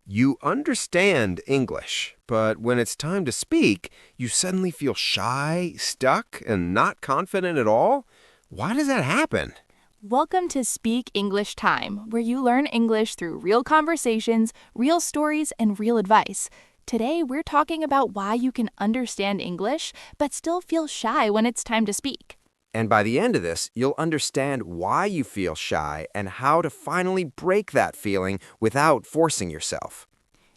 You understand English, but when it's time to speak, you suddenly feel shy, stuck, and not confident at all? Why does that happen? Welcome to Speak English Time, where you learn English through real conversations, real stories, and real advice. Today, we're talking about why you can understand English but still feel shy when it's time to speak. And by the end of this, you'll understand why you feel shy and how to finally break that feeling without forcing yourself.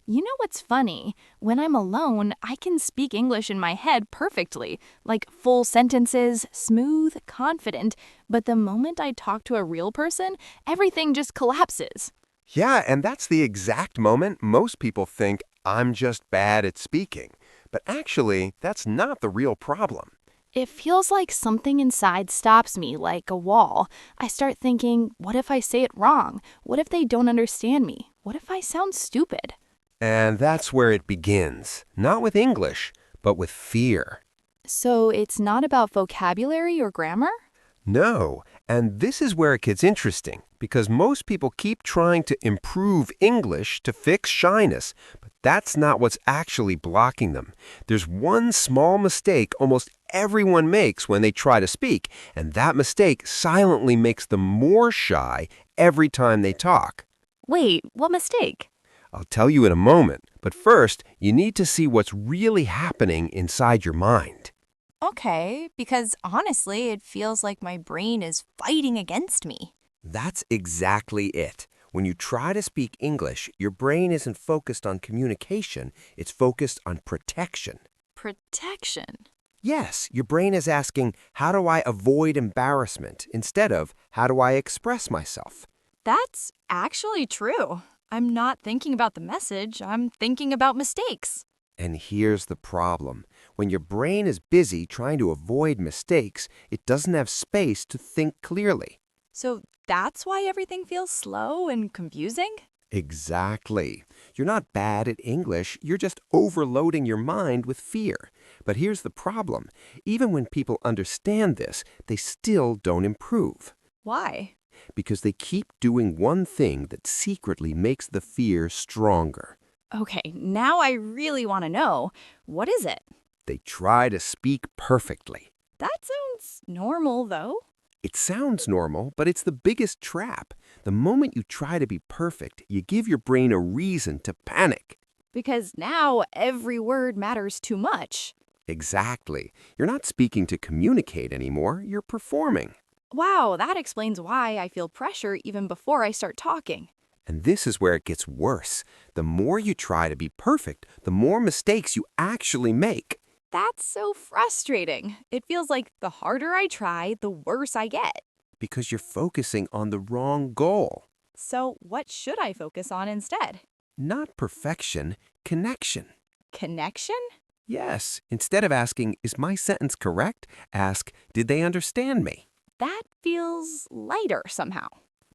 You know what's funny? When I'm alone, I can speak English in my head perfectly, like full sentences, smooth, confident, but the moment I talk to a real person, everything just collapses. Yeah, and that's the exact moment most people think I'm just bad at speaking. But actually, that's not the real problem. It feels like something inside stops me, like a wall. I start thinking, what if I say it wrong? What if they don't understand me? What if I sound stupid? And that's where it begins. Not with English, but with fear. So it's not about vocabulary or grammar? No, and this is where it gets interesting, because most people keep trying to improve English to fix shyness, but that's not what's actually blocking them. There's one small mistake almost everyone makes when they try to speak, and that mistake silently makes them more shy every time they talk. Wait, what mistake? I'll tell you in a moment, but first, you need to see what's really happening inside your mind. Okay, because honestly, it feels like my brain is fighting against me. That's exactly it. When you try to speak English, your brain isn't focused on communication, it's focused on protection. Protection. Yes, your brain is asking, how do I avoid embarrassment, instead of, how do I express myself? That's actually true. I'm not thinking about the message, I'm thinking about mistakes. And here's the problem. When your brain is busy trying to avoid mistakes, it doesn't have space to think clearly. So that's why everything feels slow and confusing? Exactly. You're not bad at English, you're just overloading your mind with fear. But here's the problem. Even when people understand this, they still don't improve. Why? Because they keep doing one thing that secretly makes the fear stronger. Okay, now I really want to know. What is it? They try to speak perfectly. That sounds normal, though. It sounds normal, but it's the biggest trap. The moment you try to be perfect, you give your brain a reason to panic. Because now every word matters too much. Exactly. You're not speaking to communicate anymore, you're performing. Wow, that explains why I feel pressure even before I start talking. And this is where it gets worse. The more you try to be perfect, the more mistakes you actually make. That's so frustrating. It feels like the harder I try, the worse I get. Because you're focusing on the wrong goal. So, what should I focus on instead? Not perfection, connection. Connection? Yes, instead of asking, is my sentence correct? Ask, did they understand me? That feels lighter somehow.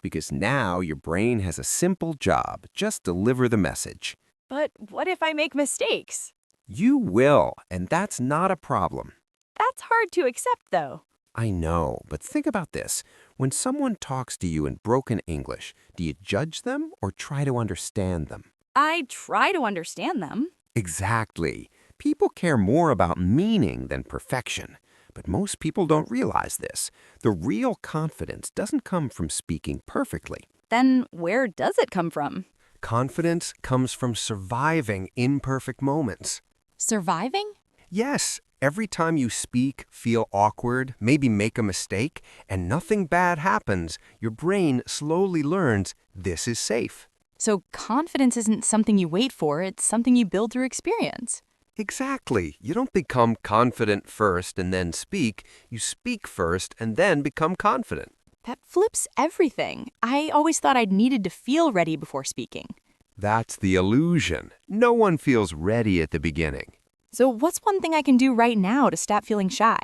Because now your brain has a simple job, just deliver the message. But what if I make mistakes? You will, and that's not a problem. That's hard to accept, though. I know, but think about this. When someone talks to you in broken English, do you judge them or try to understand them? I try to understand them. Exactly. People care more about meaning than perfection. But most people don't realize this. The real confidence doesn't come from speaking perfectly. Then where does it come from? Confidence comes from surviving imperfect moments. Surviving? Yes, every time you speak, feel awkward, maybe make a mistake, and nothing bad happens, your brain slowly learns this is safe. So confidence isn't something you wait for, it's something you build through experience. Exactly. You don't become confident first and then speak. You speak first and then become confident. That flips everything. I always thought I'd needed to feel ready before speaking. That's the illusion. No one feels ready at the beginning. So what's one thing I can do right now to stop feeling shy?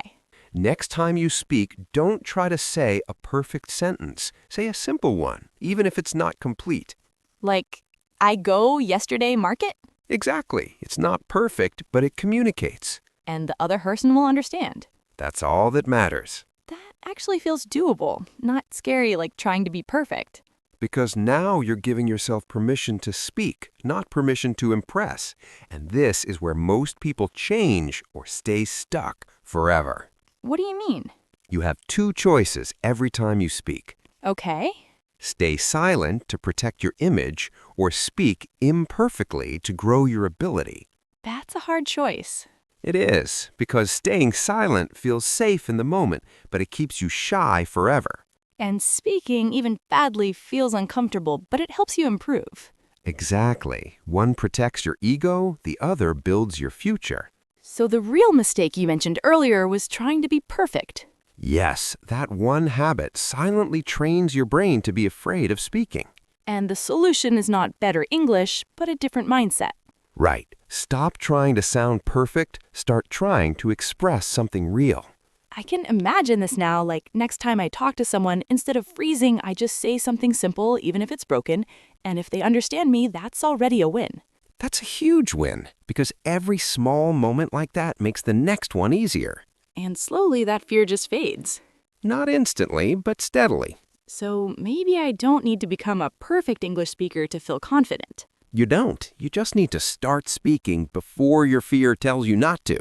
Next time you speak, don't try to say a perfect sentence. Say a simple one, even if it's not complete. Like, I go yesterday market? Exactly. It's not perfect, but it communicates. And the other person will understand. That's all that matters. That actually feels doable, not scary like trying to be perfect. because now you're giving yourself permission to speak, not permission to impress. And this is where most people change or stay stuck forever. What do you mean? You have two choices every time you speak. Okay. Stay silent to protect your image or speak imperfectly to grow your ability. That's a hard choice. It is, because staying silent feels safe in the moment, but it keeps you shy forever. And speaking, even badly, feels uncomfortable, but it helps you improve. Exactly. One protects your ego, the other builds your future. So the real mistake you mentioned earlier was trying to be perfect. Yes, that one habit silently trains your brain to be afraid of speaking. And the solution is not better English, but a different mindset. Right. Stop trying to sound perfect, start trying to express something real. I can imagine this now, like next time I talk to someone, instead of freezing, I just say something simple, even if it's broken, and if they understand me, that's already a win. That's a huge win, because every small moment like that makes the next one easier. And slowly that fear just fades. Not instantly, but steadily. So maybe I don't need to become a perfect English speaker to feel confident. You don't. You just need to start speaking before your fear tells you not to.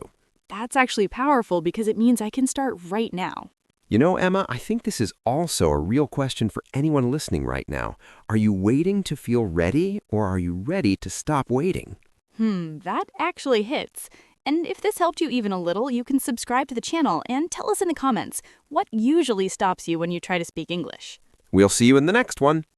That's actually powerful because it means I can start right now. You know, Emma, I think this is also a real question for anyone listening right now. Are you waiting to feel ready, or are you ready to stop waiting? That actually hits. And if this helped you even a little, you can subscribe to the channel and tell us in the comments what usually stops you when you try to speak English. We'll see you in the next one.